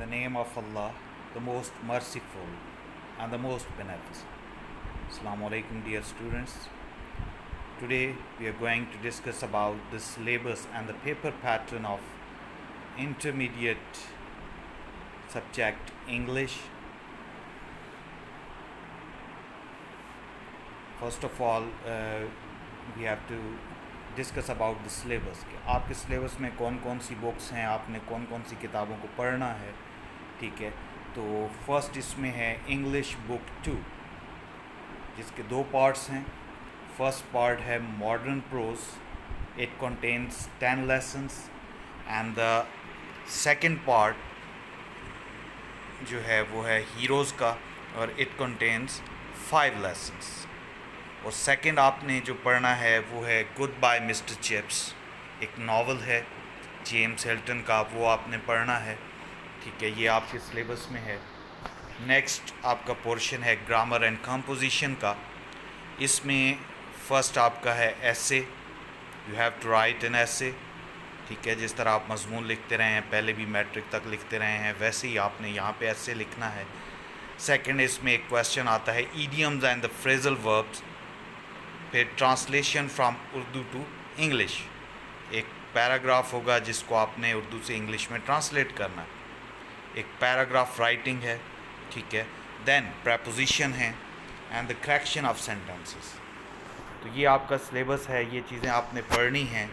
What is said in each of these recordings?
the name of Allah, the most merciful and the most beneficent. Assalamu alaikum, dear students. Today we are going to discuss about the syllabus and the paper pattern of intermediate subject English. First of all, we have to discuss about the syllabus कि आपके syllabus में कौन कौन सी books हैं, आपने कौन कौन सी किताबों को पढ़ना है. ठीक है, तो फर्स्ट इसमें है इंग्लिश बुक 2, जिसके दो पार्ट्स हैं. फर्स्ट पार्ट है modern prose, it contains 10 lessons, and the second part जो है वो है हीरोज़ का, और इट कंटेन्स 5 लेसन्स. और सेकंड आपने जो पढ़ना है वो है गुड बाय मिस्टर चिप्स, एक नावल है जेम्स हिल्टन का, वो आपने पढ़ना है. ठीक है, ये आपके सिलेबस में है. नेक्स्ट आपका पोर्शन है ग्रामर एंड कंपोजिशन का. इसमें फ़र्स्ट आपका है essay, you have to write an essay. ठीक है, जिस तरह आप मजमून लिखते रहे हैं, पहले भी मैट्रिक तक लिखते रहे हैं, वैसे ही आपने यहाँ पे एसे लिखना है. सेकंड इसमें एक क्वेश्चन आता है idioms and the phrasal verbs, फिर translation from Urdu to English, एक पैराग्राफ होगा जिसको आपने उर्दू से इंग्लिश में ट्रांसलेट करना है. एक पैराग्राफ राइटिंग है. ठीक है, देन प्रेपोजिशन है and the correction of sentences. तो ये आपका सिलेबस है, ये चीज़ें आपने पढ़नी हैं.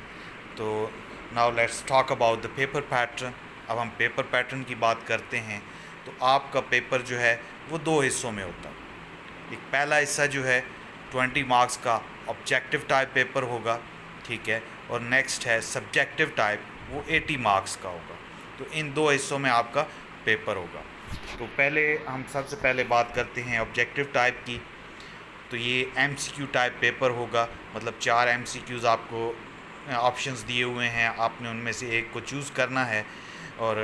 तो now let's talk about the paper pattern. अब हम पेपर पैटर्न की बात करते हैं. तो आपका पेपर जो है वो 2 हिस्सों में होता है. एक पहला हिस्सा जो है 20 मार्क्स का ऑब्जेक्टिव टाइप पेपर होगा. ठीक है, और नेक्स्ट है सब्जेक्टिव टाइप, वो 80 मार्क्स का होगा. तो इन 2 हिस्सों में आपका पेपर होगा. तो पहले हम सबसे पहले बात करते हैं ऑब्जेक्टिव टाइप की. तो ये MCQ टाइप पेपर होगा, मतलब 4 MCQs आपको ऑप्शंस दिए हुए हैं, आपने उनमें से एक को चूज़ करना है. और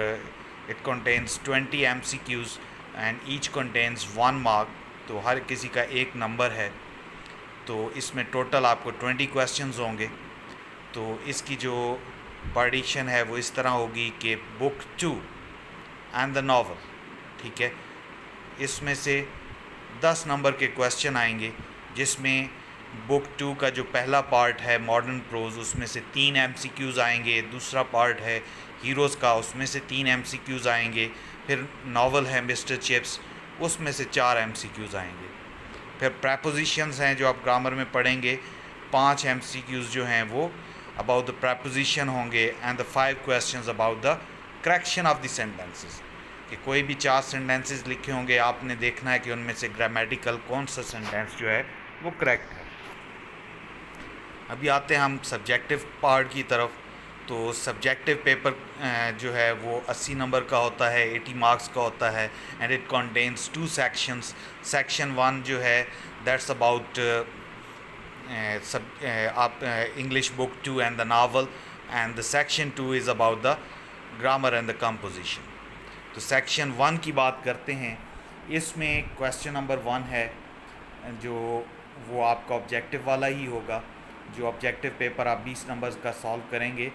it contains 20 MCQs and each contains 1 mark. तो हर किसी का एक नंबर है. तो इसमें टोटल आपको 20 क्वेश्चंस होंगे. तो इसकी जो पार्टीशन है वो इस तरह होगी कि बुक 2 एंड द नावल. ठीक है, इसमें से 10 नंबर के क्वेश्चन आएंगे, जिसमें बुक 2 का जो पहला पार्ट है मॉडर्न प्रोज, उसमें से 3 MCQs आएंगे. दूसरा पार्ट है हीरोज़ का, उसमें से 3 MCQs आएंगे. फिर नावल है मिस्टर चिप्स, उसमें से 4 MCQs आएंगे. फिर प्रेपोजिशंस हैं जो आप ग्रामर में पढ़ेंगे, 5 MCQs जो हैं वो अबाउट द प्रेपोजिशन होंगे, and the 5 questions about the correction of the sentences. कि कोई भी 4 सेंटेंसेस लिखे होंगे, आपने देखना है कि उनमें से ग्रामेटिकल कौन सा सेंटेंस जो है वो करेक्ट है. अभी आते हैं हम सब्जेक्टिव पार्ट की तरफ. तो सब्जेक्टिव पेपर जो है वो 80 नंबर का होता है, 80 मार्क्स का होता है, and it contains 2 sections. Section 1 जो है दैट्स अबाउट आप English book 2 and the novel, and the section 2 is about the grammar and the composition. तो सेक्शन 1 की बात करते हैं. इसमें क्वेश्चन नंबर 1 है जो वो आपका ऑब्जेक्टिव वाला ही होगा. जो ऑब्जेक्टिव पेपर आप 20 नंबर्स का सॉल्व करेंगे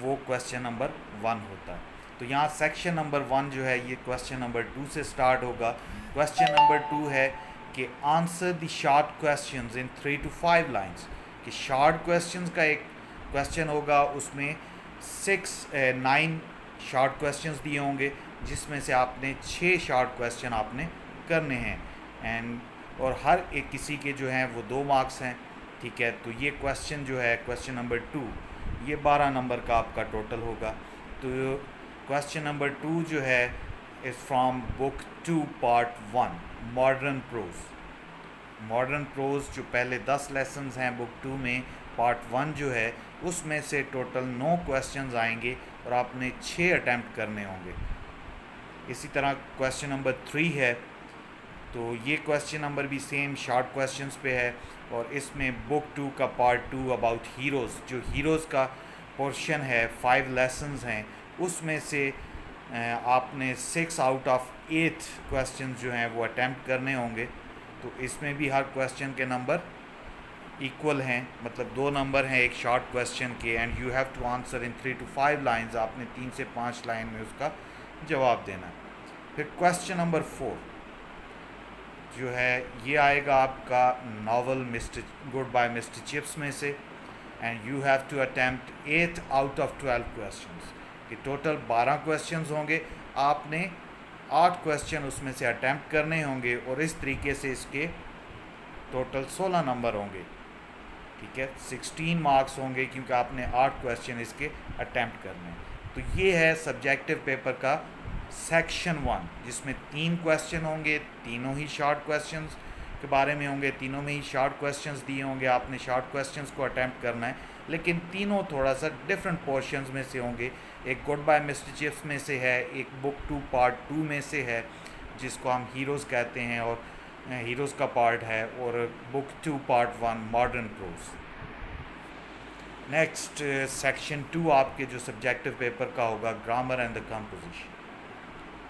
वो क्वेश्चन नंबर 1 होता है. तो यहाँ सेक्शन नंबर 1 जो है ये क्वेश्चन नंबर 2 से स्टार्ट होगा. क्वेश्चन नंबर 2 है कि answer the short questions in 3 to 5 lines. कि शॉर्ट क्वेश्चंस का एक क्वेश्चन होगा, उसमें 9 शॉर्ट क्वेश्चंस दिए होंगे, जिसमें से आपने 6 शॉर्ट क्वेश्चन आपने करने हैं, एंड और हर एक किसी के जो हैं वो 2 मार्क्स हैं. ठीक है, तो ये क्वेश्चन जो है क्वेश्चन नंबर 2 ये 12 नंबर का आपका टोटल होगा. तो क्वेश्चन नंबर 2 जो है is from book 2 part 1 modern prose. Modern prose जो पहले 10 लेसन्स हैं बुक 2 में, पार्ट 1 जो है उसमें से टोटल 9 क्वेश्चंस आएंगे और आपने 6 अटैम्प्ट करने होंगे. इसी तरह क्वेश्चन नंबर 3 है. तो ये क्वेश्चन नंबर भी सेम शॉर्ट क्वेश्चंस पे है, और इसमें बुक 2 का पार्ट 2 अबाउट हीरोज़, जो हीरोज़ का पोर्शन है 5 लेसन्स हैं, उसमें से आपने 6 आउट ऑफ 8 क्वेश्चंस जो हैं वो अटैम्प्ट करने होंगे. तो इसमें भी हर क्वेश्चन के नंबर इक्वल हैं, मतलब 2 नंबर हैं एक शॉर्ट क्वेश्चन के, and you have to answer in 3 to 5 lines. आपने 3 से 5 लाइन में उसका जवाब देना है. پھر کویسچن نمبر 4 جو ہے یہ آئے گا آپ کا novel goodbye mister Chips میں سے، and you have to attempt 8 out of 12 questions, کہ ٹوٹل 12 کویسچنز ہوں گے، آپ نے 8 کویسچن اس میں سے اٹیمپٹ کرنے ہوں گے، اور اس طریقے سے اس کے ٹوٹل 16 نمبر ہوں گے، ٹھیک ہے، 16 مارکس ہوں گے کیونکہ آپ نے 8 کویسچن اس کے اٹیمپٹ کرنے ہیں۔ تو یہ ہے سبجیکٹو پیپر کا سیکشن 1، جس میں 3 کویسچن ہوں گے، تینوں ہی شارٹ کویسچنز کے بارے میں ہوں گے، تینوں میں ہی شارٹ کویسچنز دیے ہوں گے، آپ نے شارٹ کویسچنز کو اٹیمپٹ کرنا ہے، لیکن تینوں تھوڑا سا ڈفرینٹ پورشنز میں سے ہوں گے۔ ایک گڈ بائی مسٹر چپس میں سے ہے، ایک بک 2 پارٹ 2 میں سے ہے جس کو ہم ہیروز کہتے ہیں، اور ہیروز کا پارٹ ہے، اور book 2 part 1 modern prose. Next section 2 آپ کے جو سبجیکٹو پیپر کا ہوگا گرامر اینڈ دا کمپوزیشن۔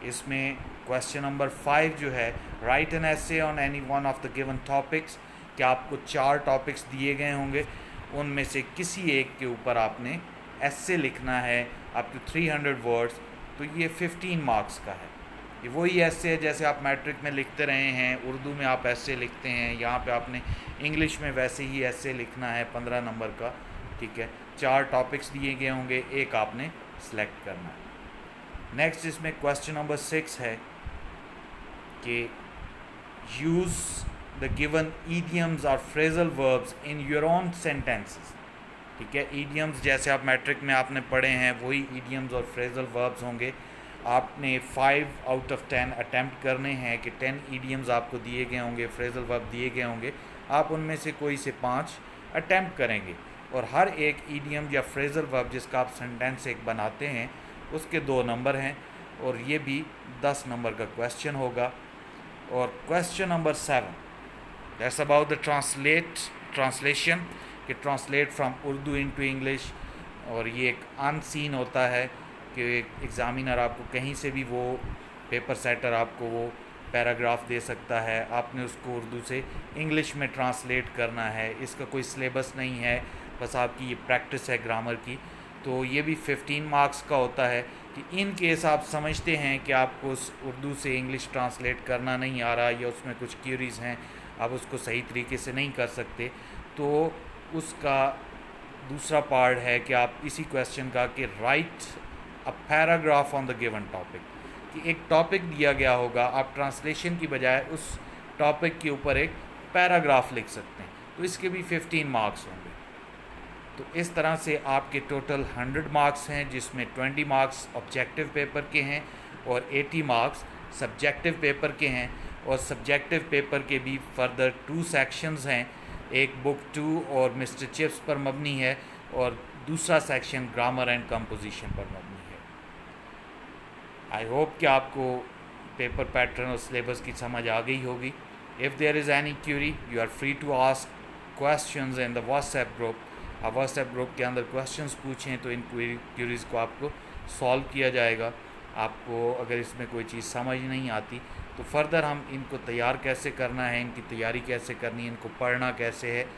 اس میں کویسچن نمبر 5 جو ہے write an essay on any one of the given topics, کہ آپ کو 4 ٹاپکس دیے گئے ہوں گے، ان میں سے کسی ایک کے اوپر آپ نے ایسے لکھنا ہے اپ ٹو 300 ورڈز، تو یہ 15 مارکس کا ہے۔ یہ وہی ایسے ہے جیسے آپ میٹرک میں لکھتے رہے ہیں، اردو میں آپ ایسے لکھتے ہیں، یہاں پہ آپ نے انگلش میں ویسے ہی ایسے لکھنا ہے 15 نمبر کا، ٹھیک ہے۔ 4 ٹاپکس دیے گئے ہوں گے، ایک آپ نے سلیکٹ کرنا ہے۔ نیکسٹ اس میں کویسچن نمبر 6 ہے کہ یوز دا گیون ایڈیمز اور phrasal verbs in your own sentences, ٹھیک ہے۔ ایڈیمز جیسے آپ میٹرک میں آپ نے پڑھے ہیں وہی ایڈیمز اور فریزل وربز ہوں گے، آپ نے 5 آؤٹ آف 10 اٹیمپٹ کرنے ہیں، کہ 10 ایڈیمز آپ کو دیے گئے ہوں گے، فریزل ورب دیے گئے ہوں گے، آپ ان میں سے کوئی سے 5 اٹیمپٹ کریں گے، اور ہر ایک ایڈیم یا فریزل ورب جس کا آپ سینٹینس ایک بناتے ہیں اس کے 2 نمبر ہیں، اور یہ بھی 10 نمبر کا کویسچن ہوگا۔ اور question number 7 that's about the translation, کہ translate from Urdu into English, اور یہ ایک ان سین ہوتا ہے کہ ایگزامینر آپ کو کہیں سے بھی وہ پیپر سیٹر آپ کو وہ پیراگراف دے سکتا ہے، آپ نے اس کو اردو سے انگلش میں ٹرانسلیٹ کرنا ہے، اس کا کوئی سلیبس نہیں ہے، بس آپ کی یہ پریکٹس ہے گرامر کی۔ تو یہ بھی 15 مارکس کا ہوتا ہے، کہ ان کیس آپ سمجھتے ہیں کہ آپ کو اس اردو سے انگلش ٹرانسلیٹ کرنا نہیں آ رہا، یا اس میں کچھ کیوریز ہیں، آپ اس کو صحیح طریقے سے نہیں کر سکتے، تو اس کا دوسرا پارٹ ہے کہ آپ اسی کویسچن کا کہ right a paragraph on the given topic, کہ ایک ٹاپک دیا گیا ہوگا، آپ ٹرانسلیشن کی بجائے اس ٹاپک کے اوپر ایک پیراگراف لکھ سکتے ہیں، تو اس کے بھی 15 مارکس ہوں گے۔ تو اس طرح سے آپ کے ٹوٹل 100 مارکس ہیں، جس میں 20 مارکس آبجیکٹیو پیپر کے ہیں اور 80 مارکس سبجیکٹو پیپر کے ہیں، اور سبجیکٹو پیپر کے بھی فردر 2 سیکشنز ہیں، ایک بک 2 اور مسٹر چپس پر مبنی ہے، اور دوسرا سیکشن گرامر اینڈ کمپوزیشن پر مبنی ہے۔ آئی ہوپ کہ آپ کو پیپر پیٹرن اور سلیبس کی سمجھ آ گئی ہوگی۔ If there is any query you are free to ask questions in the WhatsApp group, آپ واٹس ایپ گروپ کے اندر کویسچنز پوچھیں تو ان کیوریز کو آپ کو سالو کیا جائے گا۔ آپ کو اگر اس میں کوئی چیز سمجھ نہیں آتی تو فردر ہم ان کو تیار کیسے کرنا ہے، ان کی تیاری کیسے کرنی ہے، ان کو پڑھنا کیسے ہے،